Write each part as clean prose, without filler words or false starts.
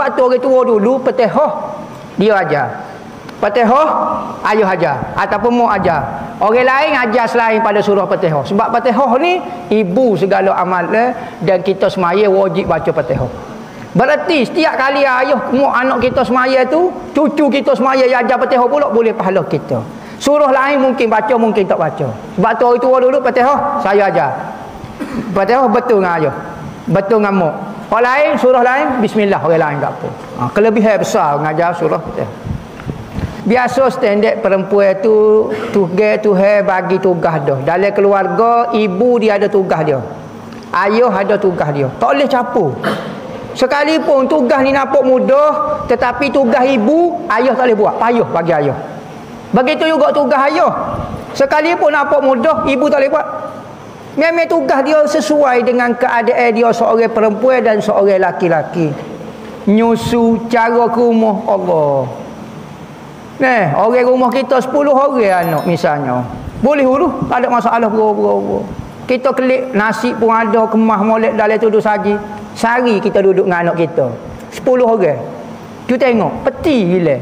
Sebab tu orang tua dulu Fatihah dia ajar. Fatihah ayuh ajar ataupun mu ajar. Orang lain ajar selain pada surah Fatihah. Sebab Fatihah ni ibu segala amal dan kita semaya wajib baca Fatihah. Berarti setiap kali ayuh mu anak kita semaya tu, cucu kita semaya yang ajar Fatihah pula boleh pahala kita. Surah lain mungkin baca, mungkin tak baca. Sebab tu orang tua dulu Fatihah saya ajar. Fatihah betul dengan ayuh, betul dengan mu. Orang lain surah lain bismillah, orang lain tak apa. Kelebihan besar mengajar surah Fatihah. Biasa standard perempuan tu Tuhan bagi tugas dah. Dalam keluarga ibu dia ada tugas dia, ayah ada tugas dia, tak boleh campur. Sekalipun tugas ni nampak mudah, tetapi tugas ibu ayah tak boleh buat, payah bagi ayah. Begitu juga tugas ayah, sekalipun nampak mudah ibu tak boleh buat. Memang tugas dia sesuai dengan keadaan dia seorang perempuan dan seorang laki-laki. Nyusu cara ke rumah Allah. Orang rumah kita 10 orang anak misalnya. Boleh dulu, tak ada masalah bro. Kita klik nasi pun ada, kemah molek dalam tu duduk saji. Sehari kita duduk dengan anak kita 10 orang. Tu tengok, peti gila.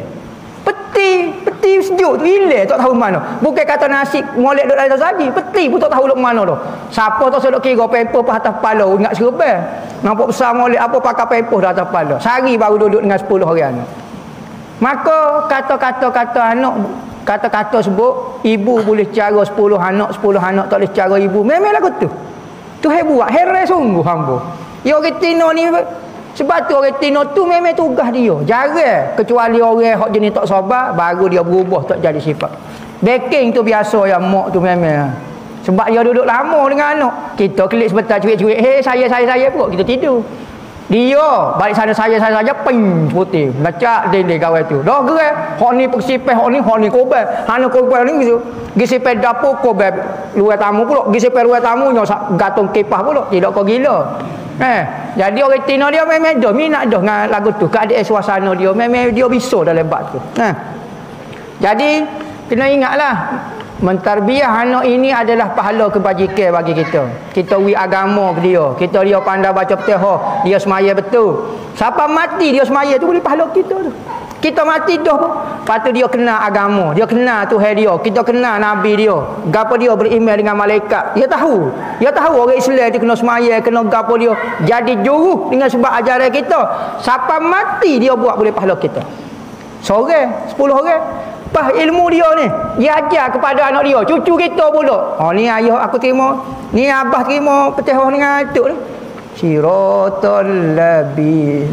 Peti sejuk tu gila, tak tahu mana. Bukan kata nasi molek duduk dalam saji, peti pun tak tahu duduk mana tu. Siapa tu sedok kira pemper pas atas kepala, ingat serban. Nampak besar molek apa pakai pemper dah atas kepala. Sehari baru duduk dengan 10 orang anak. Maka kata-kata anak, kata-kata sebut ibu boleh cara 10 anak tak boleh cara ibu. Memang lagu tu. Tu buat heran sungguh hamba. Ya orang Tino ni, sebab tu orang Tino tu memang tugas dia. Jarang kecuali orang hak jenis tak sabar baru dia berubah tak jadi sifat. Baking tu biasa yang mak tu memang. Sebab dia duduk lama dengan anak. Kita klik sebentar cuik-cuik, saya pun kita tidur. Dia balik sana saya saja ping putih ngacak dinding kawan tu dah gerak hok ni persipeh hok ni korban hana korban ni gitu gisipeh dapur korban luar tamu pula gisipeh luar tamu nyo gantung kipas pula tidak kau gila jadi orang Tino dia memang dah minat dah dengan lagu tu keadaan suasana dia memang dia bisa dalam bab tu jadi kena ingatlah mentarbiah anak ini adalah pahala kebajikan bagi kita. Kita wi agama ke dia. Kita dia pandai baca Fatihah, dia semaya betul. Siapa mati dia semaya tu boleh pahala kita tu. Kita mati dah pun. Lepas tu dia kenal agama, dia kenal Tuhan dia, kita kenal nabi dia. Gapo dia beriman dengan malaikat. Dia tahu orang Islam dia kena semaya, kena gapo dia. Jadi juru dengan sebab ajaran kita. Siapa mati dia buat boleh pahala kita. Seorang, 10 orang. Pas ilmu dia ni, dia ajar kepada anak dia, cucu kita pula. Ni ayah aku terima, ni abah terima Fatihah dengan atuk ni. Siratal labin.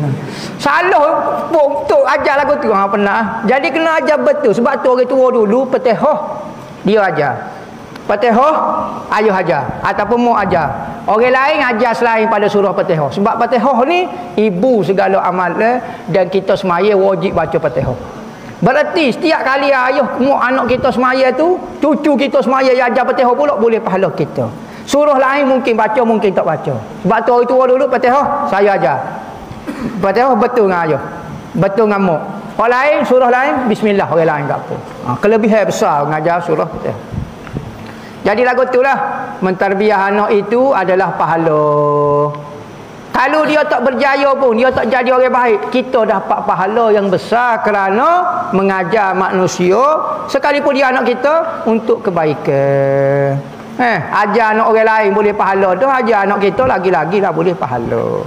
Salah pun tok ajar lagu tu pernah. Jadi kena ajar betul sebab tu orang tua dulu Fatihah dia ajar. Fatihah ayuh ajar ataupun mu ajar. Orang lain ajar selain pada surah Fatihah. Sebab Fatihah ni ibu segala amal dan kita semaya wajib baca Fatihah. Berarti setiap kali ayuh mu anak kita semaya tu, cucu kita semaya yang ajar Fatihah pula boleh pahala kita. Surah lain mungkin baca, mungkin tak baca. Sebab tu orang tua dulu Fatihah saya ajar. Fatihah betul dengan ayuh, betul dengan mu. Orang lain surah lain bismillah, orang lain tak apa. Kelebihan besar mengajar surah Fatihah. Jadi lagu itulah mentarbiah anak itu adalah pahala. Kalau dia tak berjaya pun, dia tak jadi orang baik, kita dapat pahala yang besar kerana mengajar manusia sekalipun dia anak kita untuk kebaikan. Ajar anak orang lain boleh pahala dah, ajar anak kita lagi-lagi lah boleh pahala.